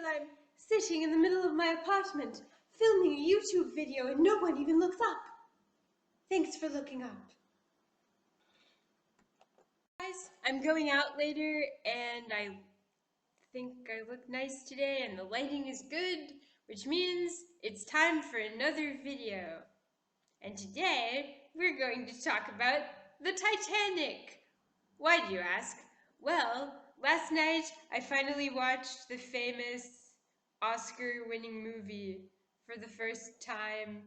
I'm sitting in the middle of my apartment, filming a YouTube video and no one even looks up. Thanks for looking up. Guys, I'm going out later and I think I look nice today and the lighting is good, which means it's time for another video. And today, we're going to talk about the Titanic. Why do you ask? Well, last night I finally watched the famous Oscar-winning movie for the first time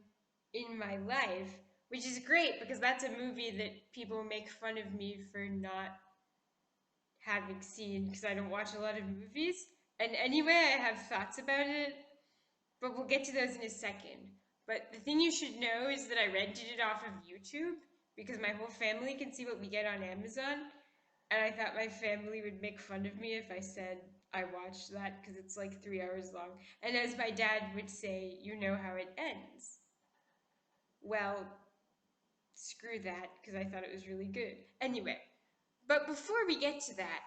in my life, which is great because that's a movie that people make fun of me for not having seen because I don't watch a lot of movies. And anyway, I have thoughts about it, but we'll get to those in a second. But the thing you should know is that I rented it off of YouTube because my whole family can see what we get on Amazon. And I thought my family would make fun of me if I said I watched that because it's like 3 hours long. And as my dad would say, you know how it ends. Well, screw that because I thought it was really good. Anyway, but before we get to that,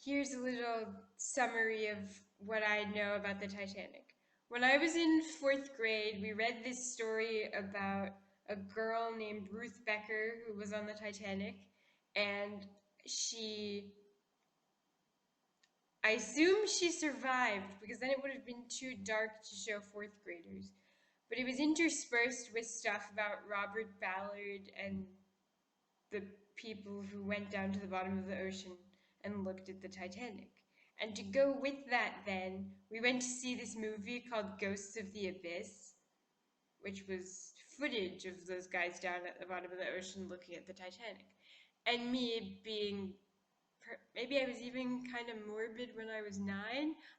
here's a little summary of what I know about the Titanic. When I was in 4th grade, we read this story about a girl named Ruth Becker who was on the Titanic, and I assume she survived because then it would have been too dark to show 4th graders. But it was interspersed with stuff about Robert Ballard and the people who went down to the bottom of the ocean and looked at the Titanic. And to go with that then, we went to see this movie called Ghosts of the Abyss, which was footage of those guys down at the bottom of the ocean looking at the Titanic. And me being, maybe I was even kind of morbid when I was 9,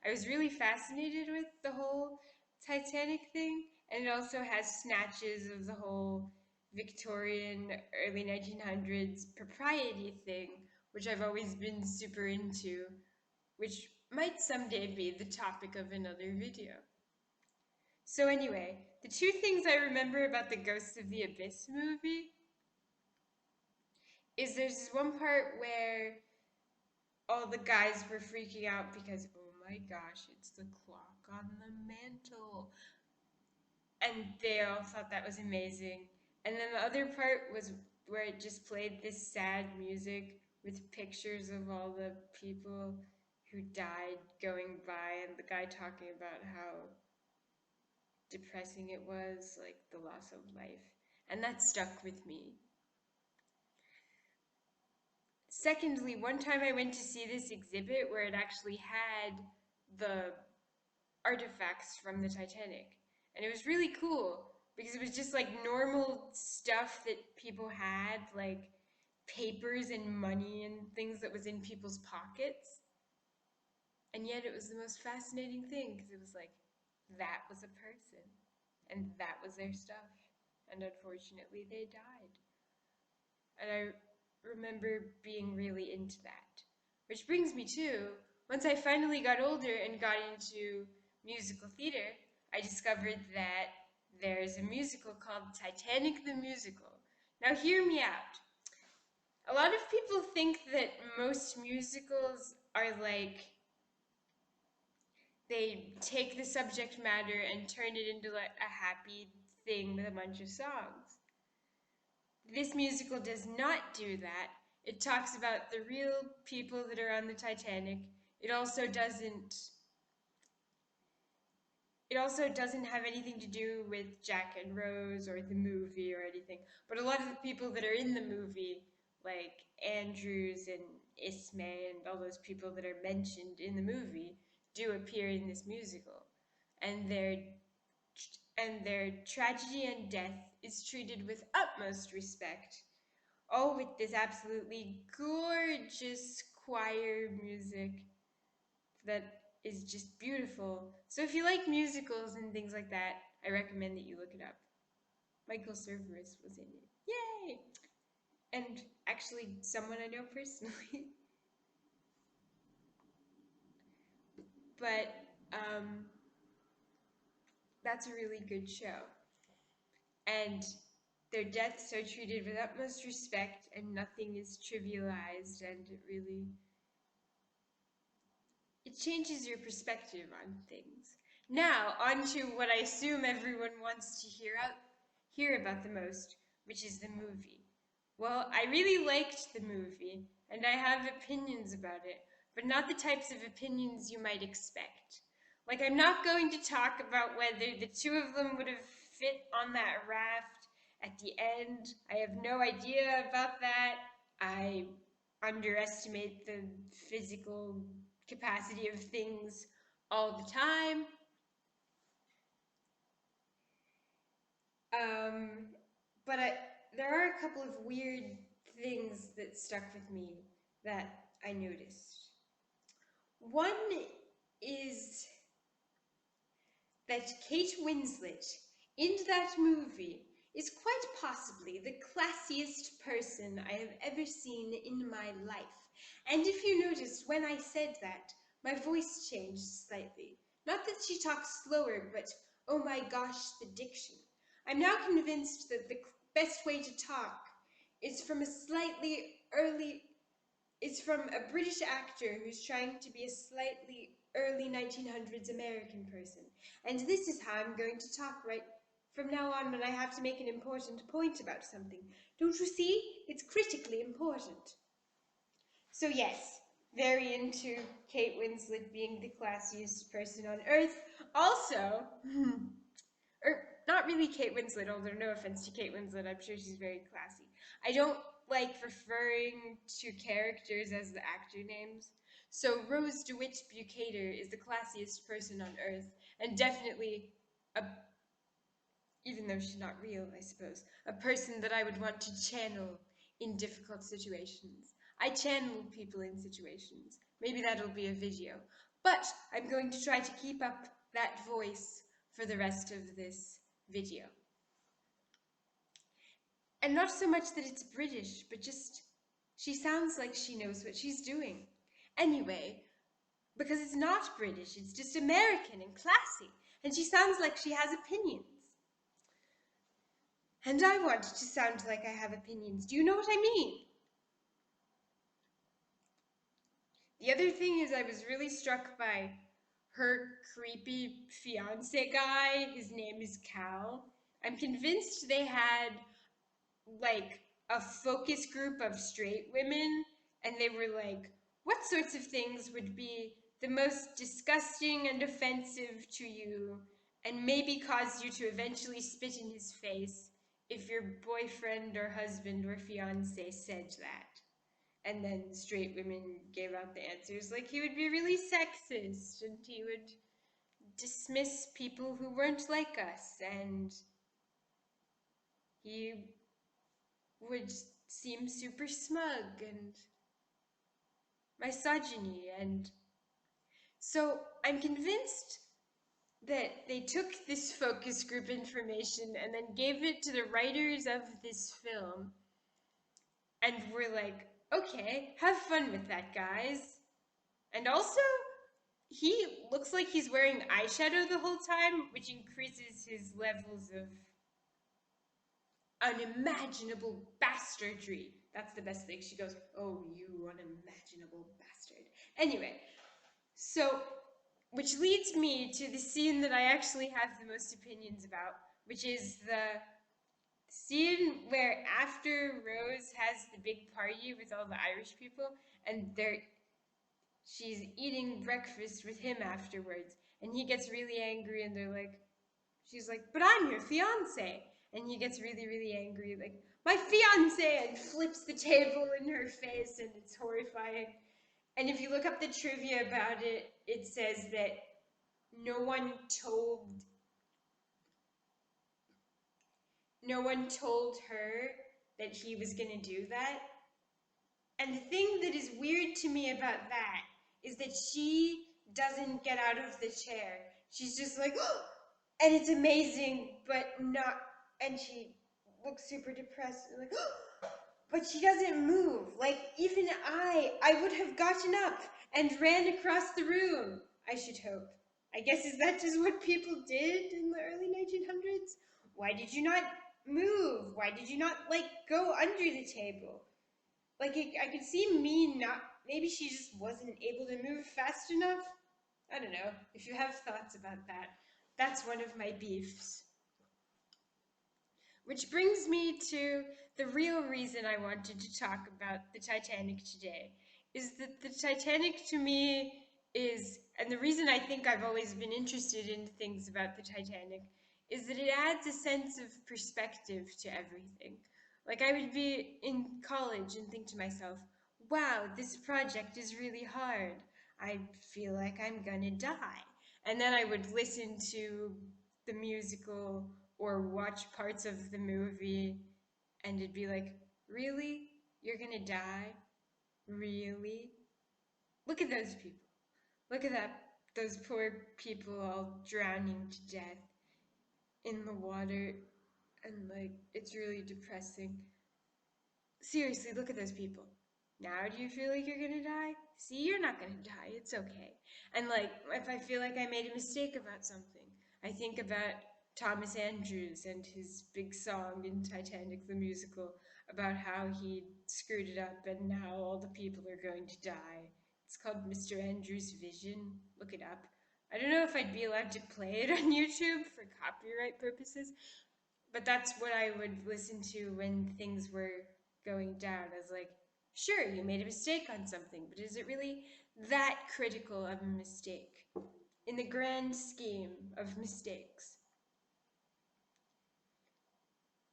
I was really fascinated with the whole Titanic thing, and it also has snatches of the whole Victorian, early 1900s propriety thing, which I've always been super into, which might someday be the topic of another video. So anyway, the two things I remember about the Ghosts of the Abyss movie is there's this one part where all the guys were freaking out because, oh my gosh, it's the clock on the mantle. And they all thought that was amazing. And then the other part was where it just played this sad music with pictures of all the people who died going by and the guy talking about how depressing it was, like the loss of life. And that stuck with me. Secondly, one time I went to see this exhibit where it actually had the artifacts from the Titanic. And it was really cool because it was just like normal stuff that people had, like papers and money and things that was in people's pockets. And yet it was the most fascinating thing because it was like, that was a person and that was their stuff. And unfortunately, they died. And I remember being really into that. Which brings me to, once I finally got older and got into musical theater, I discovered that there's a musical called Titanic the Musical. Now hear me out. A lot of people think that most musicals are like, they take the subject matter and turn it into like a happy thing with a bunch of songs. This musical does not do that. It talks about the real people that are on the Titanic. It also doesn't have anything to do with Jack and Rose or the movie or anything. But a lot of the people that are in the movie, like Andrews and Ismay and all those people that are mentioned in the movie, do appear in this musical. And their tragedy and death is treated with utmost respect, all with this absolutely gorgeous choir music that is just beautiful. So if you like musicals and things like that, I recommend that you look it up. Michael Cerveris was in it. Yay! And actually, someone I know personally. But that's a really good show. And their deaths are treated with utmost respect and nothing is trivialized, and it changes your perspective on things. Now, on to what I assume everyone wants to hear about the most, which is the movie. Well, I really liked the movie, and I have opinions about it, but not the types of opinions you might expect. Like, I'm not going to talk about whether the two of them would have fit on that raft at the end. I have no idea about that. I underestimate the physical capacity of things all the time. Um, but there are a couple of weird things that stuck with me that I noticed. One is that Kate Winslet in that movie is quite possibly the classiest person I have ever seen in my life. And if you noticed, when I said that, my voice changed slightly. Not that she talks slower, but oh my gosh, the diction. I'm now convinced that the best way to talk is from a slightly early is from a British actor who's trying to be a slightly early 1900s American person. And this is how I'm going to talk right from now on when I have to make an important point about something. Don't you see? It's critically important. So yes, very into Kate Winslet being the classiest person on earth. Also, or not really Kate Winslet, although no offense to Kate Winslet, I'm sure she's very classy. I don't like referring to characters as the actor names. So Rose DeWitt Bukater is the classiest person on earth, and definitely a, even though she's not real, I suppose, a person that I would want to channel in difficult situations. I channel people in situations. Maybe that'll be a video. But I'm going to try to keep up that voice for the rest of this video. And not so much that it's British, but just she sounds like she knows what she's doing. Anyway, because it's not British, it's just American and classy, and she sounds like she has opinions. And I want to sound like I have opinions. Do you know what I mean? The other thing is I was really struck by her creepy fiance guy. His name is Cal. I'm convinced they had like a focus group of straight women, and they were like, what sorts of things would be the most disgusting and offensive to you and maybe cause you to eventually spit in his face if your boyfriend or husband or fiance said that? And then straight women gave out the answers like he would be really sexist and he would dismiss people who weren't like us, and he would seem super smug and misogyny. And so I'm convinced that they took this focus group information and then gave it to the writers of this film and were like, okay, have fun with that, guys. And also, he looks like he's wearing eyeshadow the whole time, which increases his levels of unimaginable bastardry. That's the best thing. She goes, oh, you unimaginable bastard. Anyway, so, which leads me to the scene that I actually have the most opinions about, which is the scene where after Rose has the big party with all the Irish people, and she's eating breakfast with him afterwards, and he gets really angry, and she's like, but I'm your fiance. And he gets really, really angry, like, my fiance, and flips the table in her face, and it's horrifying. And if you look up the trivia about it, it says that no one told no one told her that he was going to do that. And the thing that is weird to me about that is that she doesn't get out of the chair. She's just like, oh! And it's amazing, but not, and she looks super depressed, like, oh! But she doesn't move. Like, even I would have gotten up and ran across the room, I should hope. I guess, is that just what people did in the early 1900s? Why did you not move? Why did you not, like, go under the table? Like, I could see me not, maybe she just wasn't able to move fast enough. I don't know. If you have thoughts about that, that's one of my beefs. Which brings me to the real reason I wanted to talk about the Titanic today. Is that the Titanic to me is, and the reason I think I've always been interested in things about the Titanic, is that it adds a sense of perspective to everything. Like I would be in college and think to myself, wow, this project is really hard. I feel like I'm gonna die. And then I would listen to the musical or watch parts of the movie and it'd be like, really? You're gonna die? Really? Look at those people. Look at that. Those poor people all drowning to death in the water. And like, it's really depressing. Seriously, look at those people. Now do you feel like you're gonna die? See, you're not gonna die. It's okay. And like, if I feel like I made a mistake about something, I think about Thomas Andrews and his big song in Titanic the musical about how he screwed it up and now all the people are going to die. It's called Mr. Andrews' Vision. Look it up. I don't know if I'd be allowed to play it on YouTube for copyright purposes, but that's what I would listen to when things were going down. I was like, sure, you made a mistake on something, but is it really that critical of a mistake in the grand scheme of mistakes?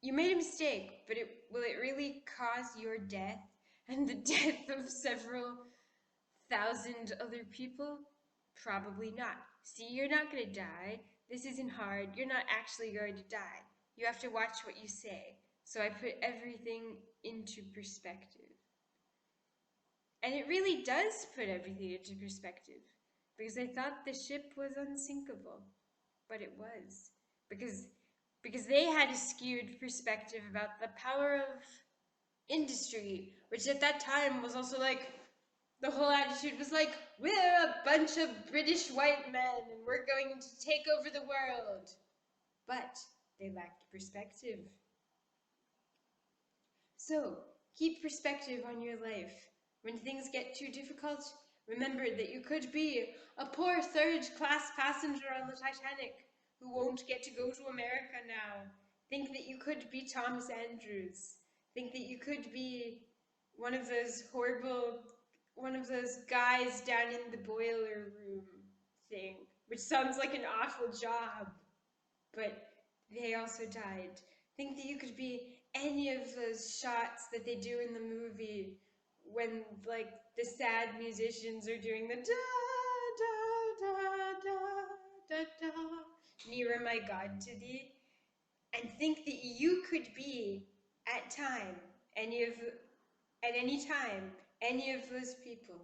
You made a mistake, but will it really cause your death and the death of several thousand other people? Probably not. See, you're not going to die. This isn't hard. You're not actually going to die. You have to watch what you say. So I put everything into perspective. And it really does put everything into perspective. Because I thought the ship was unsinkable. But it was. Because because they had a skewed perspective about the power of industry, which at that time was also like the whole attitude was like, we're a bunch of British white men and we're going to take over the world. But they lacked perspective. So, keep perspective on your life. When things get too difficult, remember that you could be a poor third-class passenger on the Titanic who won't get to go to America now. Think that you could be Thomas Andrews. Think that you could be one of those horrible, one of those guys down in the boiler room thing, which sounds like an awful job, but they also died. Think that you could be any of those shots that they do in the movie when, like, the sad musicians are doing the da da da da da da, nearer my God to thee, and think that you could be at time at any time any of those people.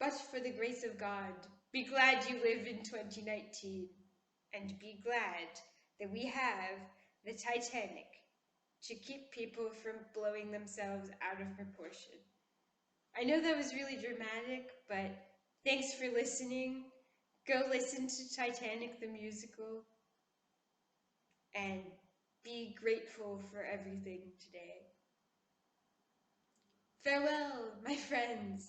But for the grace of God, be glad you live in 2019, and be glad that we have the Titanic to keep people from blowing themselves out of proportion. I know that was really dramatic, but thanks for listening. Go listen to Titanic the musical and be grateful for everything today. Farewell, my friends.